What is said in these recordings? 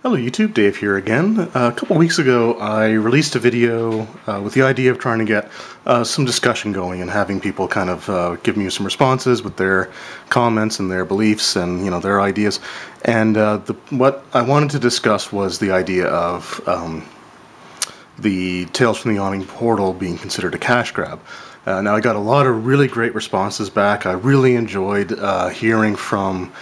Hello YouTube, Dave here again. A couple weeks ago I released a video with the idea of trying to get some discussion going and having people kind of give me some responses with their comments and their beliefs and their ideas. And what I wanted to discuss was the idea of the Tales from the Yawning Portal being considered a cash grab. Now I got a lot of really great responses back. I really enjoyed hearing from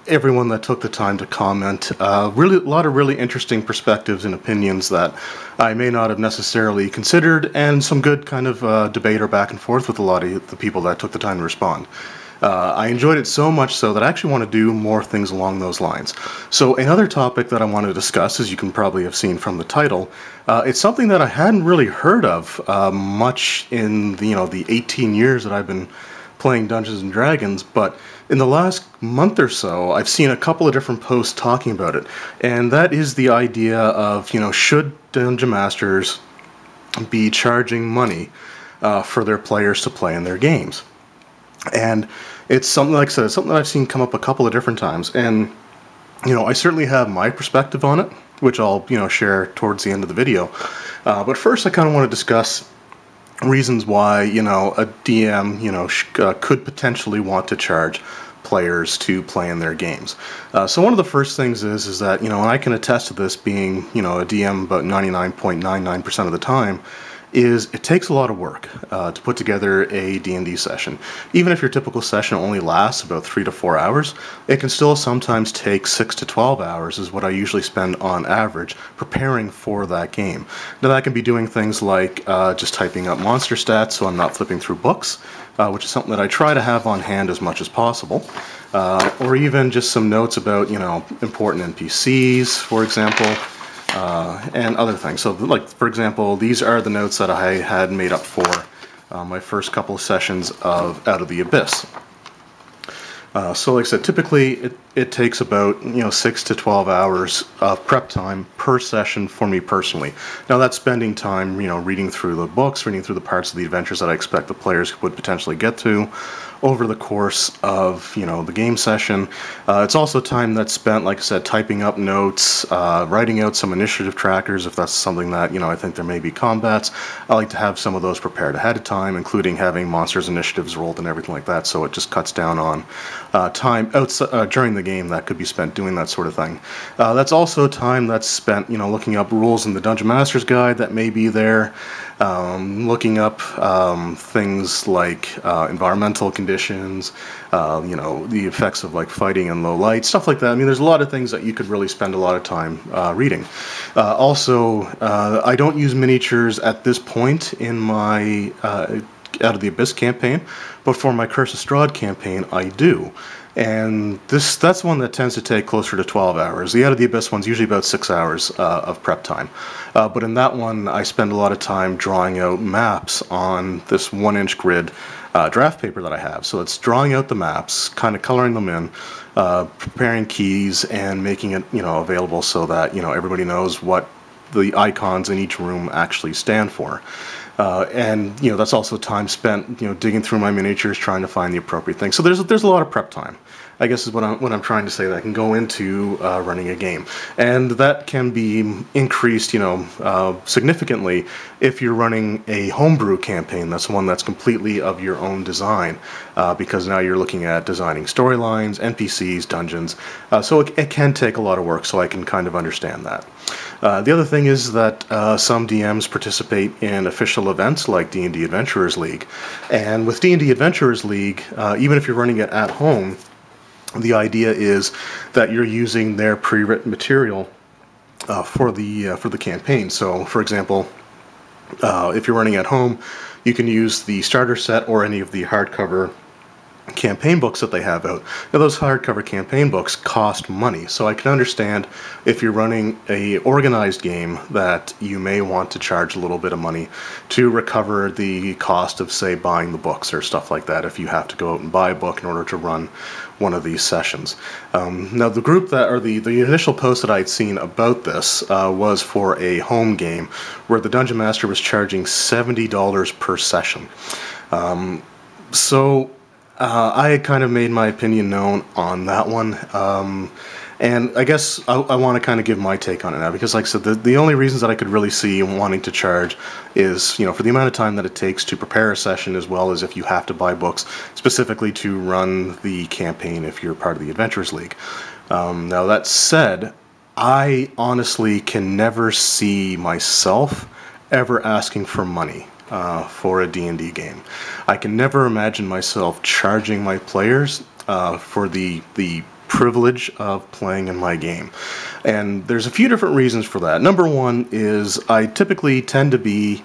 everyone that took the time to comment. Really, a lot of really interesting perspectives and opinions that I may not have necessarily considered, and some good kind of debate or back and forth with a lot of the people that took the time to respond. I enjoyed it so much so that I actually want to do more things along those lines. So another topic that I want to discuss, as you can probably have seen from the title, it's something that I hadn't really heard of much in the 18 years that I've been playing Dungeons and Dragons, but in the last month or so, I've seen a couple of different posts talking about it, and that is the idea of, should Dungeon Masters be charging money for their players to play in their games? And it's something, like I said, it's something that I've seen come up a couple of different times, and I certainly have my perspective on it, which I'll share towards the end of the video. But first, I kind of want to discuss reasons why a DM could potentially want to charge players to play in their games. So one of the first things is that and I can attest to this being a DM about 99.99% of the time, is it takes a lot of work to put together a D&D session. Even if your typical session only lasts about 3 to 4 hours, it can still sometimes take 6 to 12 hours is what I usually spend on average preparing for that game. Now that can be doing things like just typing up monster stats so I'm not flipping through books, which is something that I try to have on hand as much as possible, or even just some notes about important NPCs, for example, and other things. So, like, for example, these are the notes that I had made up for my first couple of sessions of Out of the Abyss. So, like I said, typically it takes about 6 to 12 hours of prep time per session for me personally. Now that's spending time reading through the books, reading through the parts of the adventures that I expect the players would potentially get to over the course of the game session. It's also time that's spent, like I said, typing up notes, writing out some initiative trackers if that's something that I think there may be combats. I like to have some of those prepared ahead of time, including having monsters initiatives rolled and everything like that, so it just cuts down on time outside, during the game that could be spent doing that sort of thing. That's also time that's spent looking up rules in the Dungeon Master's Guide that may be there, looking up things like environmental conditions, the effects of like fighting in low light, stuff like that. I mean, there's a lot of things that you could really spend a lot of time reading. Also, I don't use miniatures at this point in my Out of the Abyss campaign, but for my Curse of Strahd campaign, I do. And that's one that tends to take closer to 12 hours. The Out of the Abyss one's usually about 6 hours of prep time. But in that one, I spend a lot of time drawing out maps on this 1-inch grid draft paper that I have. So it's drawing out the maps, kind of coloring them in, preparing keys, and making it available so that everybody knows what the icons in each room actually stand for. And that's also time spent digging through my miniatures, trying to find the appropriate thing. So there's a lot of prep time, I guess, is what I'm trying to say, that can go into running a game, and that can be increased significantly if you're running a homebrew campaign. That's one that's completely of your own design, because now you're looking at designing storylines, NPCs, dungeons. So it can take a lot of work. So I can kind of understand that. The other thing is that some DMs participate in official events like D&D Adventurers League, and with D&D Adventurers League, even if you're running it at home, the idea is that you're using their pre-written material for the campaign. So, for example, if you're running at home, you can use the starter set or any of the hardcover campaign books that they have out. Now those hardcover campaign books cost money, so I can understand if you're running a organized game that you may want to charge a little bit of money to recover the cost of, say, buying the books or stuff like that, if you have to go out and buy a book in order to run one of these sessions. Now the group that, or the initial post that I'd seen about this was for a home game where the Dungeon Master was charging $70 per session. I had kind of made my opinion known on that one, And I guess I want to kind of give my take on it now, because like I said, the only reasons that I could really see wanting to charge is, for the amount of time that it takes to prepare a session, as well as if you have to buy books specifically to run the campaign if you're part of the Adventurers League. Now that said, I honestly can never see myself ever asking for money for a D&D game. I can never imagine myself charging my players for the privilege of playing in my game. And there's a few different reasons for that. Number one is I typically tend to be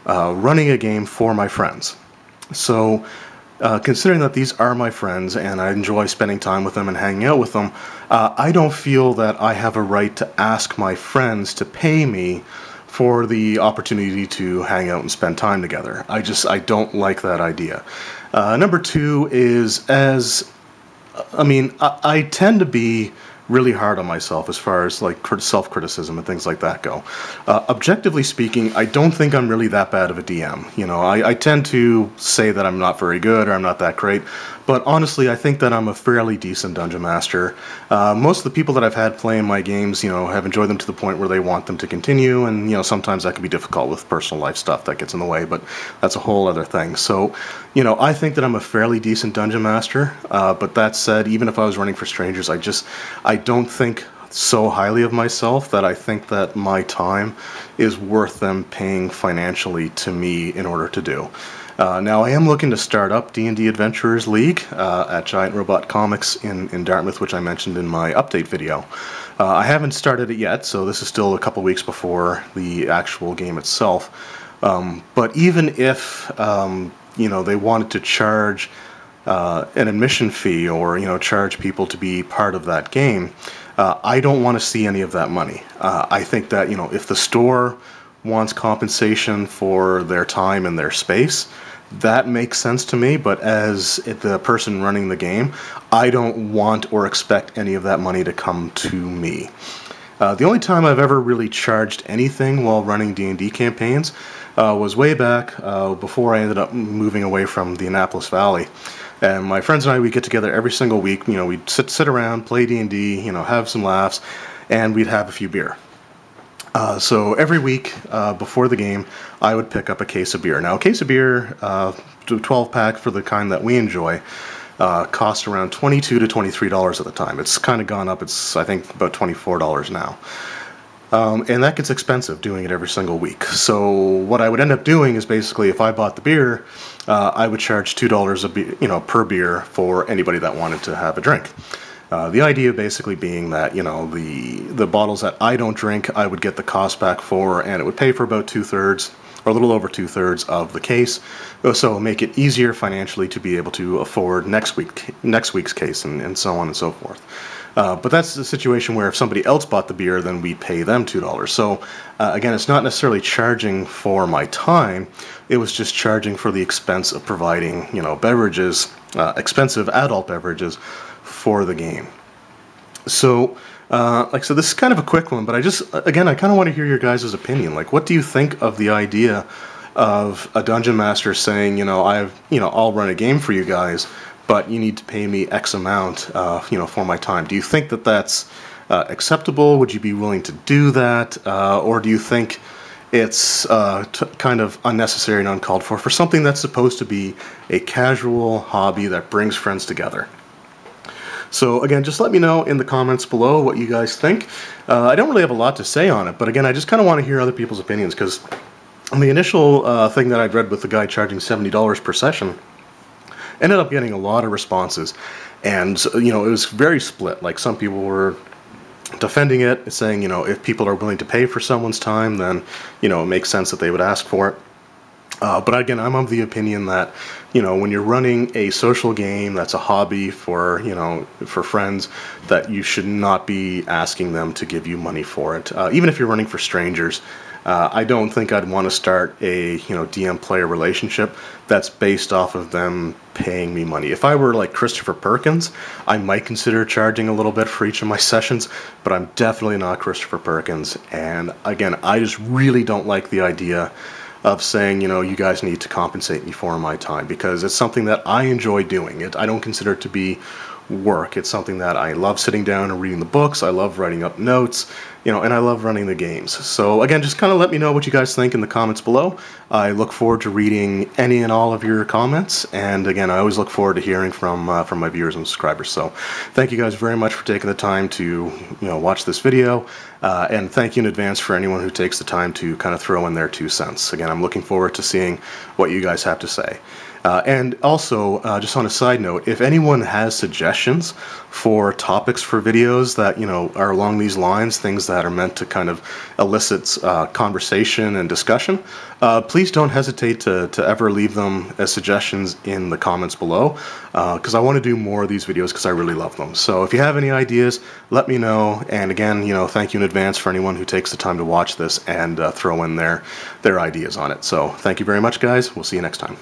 running a game for my friends. So considering that these are my friends and I enjoy spending time with them and hanging out with them, I don't feel that I have a right to ask my friends to pay me for the opportunity to hang out and spend time together. I don't like that idea. Number two is, I tend to be really hard on myself as far as like self-criticism and things like that go. Objectively speaking, I don't think I'm really that bad of a DM. I tend to say that I'm not very good or I'm not that great, but honestly, I think that I'm a fairly decent dungeon master. Most of the people that I've had playing my games, have enjoyed them to the point where they want them to continue, and sometimes that can be difficult with personal life stuff that gets in the way, but that's a whole other thing. So, I think that I'm a fairly decent dungeon master, but that said, even if I was running for strangers, I don't think so highly of myself that I think that my time is worth them paying financially to me in order to do. Now, I am looking to start up D&D Adventurers League at Giant Robot Comics in Dartmouth, which I mentioned in my update video. I haven't started it yet, so this is still a couple weeks before the actual game itself. But even if they wanted to charge an admission fee or charge people to be part of that game, I don't want to see any of that money. I think that if the store wants compensation for their time and their space, that makes sense to me, but as the person running the game, I don't want or expect any of that money to come to me. The only time I've ever really charged anything while running D&D campaigns was way back before I ended up moving away from the Annapolis Valley. And my friends and I, we'd get together every single week. We'd sit around, play D&D, have some laughs, and we'd have a few beer. So every week before the game, I would pick up a case of beer. Now, a case of beer, 12-pack for the kind that we enjoy, cost around $22 to $23 at the time. It's kind of gone up. It's, I think, about $24 now. And that gets expensive doing it every single week. So what I would end up doing is basically, if I bought the beer, I would charge $2 per beer for anybody that wanted to have a drink. The idea basically being that, the bottles that I don't drink, I would get the cost back for, and it would pay for about 2/3, or a little over 2/3 of the case, so make it easier financially to be able to afford next week's case, and so on and so forth. But that's the situation where if somebody else bought the beer, then we'd pay them $2. So again, it's not necessarily charging for my time, it was just charging for the expense of providing, beverages, expensive adult beverages, for the game. So, like I said, this is kind of a quick one, but I kind of want to hear your guys' opinion. Like, what do you think of the idea of a dungeon master saying, I'll run a game for you guys, but you need to pay me X amount, for my time? Do you think that that's acceptable? Would you be willing to do that? Or do you think it's kind of unnecessary and uncalled for something that's supposed to be a casual hobby that brings friends together? So again, just let me know in the comments below what you guys think. I don't really have a lot to say on it, but again, I just kind of want to hear other people's opinions, because on the initial thing that I'd read with the guy charging $70 per session, ended up getting a lot of responses, and it was very split. Like, some people were defending it, saying, if people are willing to pay for someone's time, then it makes sense that they would ask for it. But again, I'm of the opinion that, when you're running a social game that's a hobby for, for friends, that you should not be asking them to give you money for it. Even if you're running for strangers, I don't think I'd want to start a, DM-player relationship that's based off of them paying me money. If I were like Christopher Perkins, I might consider charging a little bit for each of my sessions, but I'm definitely not Christopher Perkins. And again, I just really don't like the idea of saying, you guys need to compensate me for my time, because it's something that I enjoy doing. I don't consider it to be work. It's something that I love sitting down and reading the books. I love writing up notes, and I love running the games. So again, just kind of let me know what you guys think in the comments below. I look forward to reading any and all of your comments, and again, I always look forward to hearing from my viewers and subscribers. So thank you guys very much for taking the time to watch this video, and thank you in advance for anyone who takes the time to kind of throw in their 2 cents. Again, I'm looking forward to seeing what you guys have to say. And also, just on a side note, if anyone has suggestions for topics for videos that, are along these lines, things that are meant to kind of elicit conversation and discussion, please don't hesitate to ever leave them as suggestions in the comments below, because I want to do more of these videos because I really love them. So if you have any ideas, let me know. And again, thank you in advance for anyone who takes the time to watch this and throw in their ideas on it. So thank you very much, guys. We'll see you next time.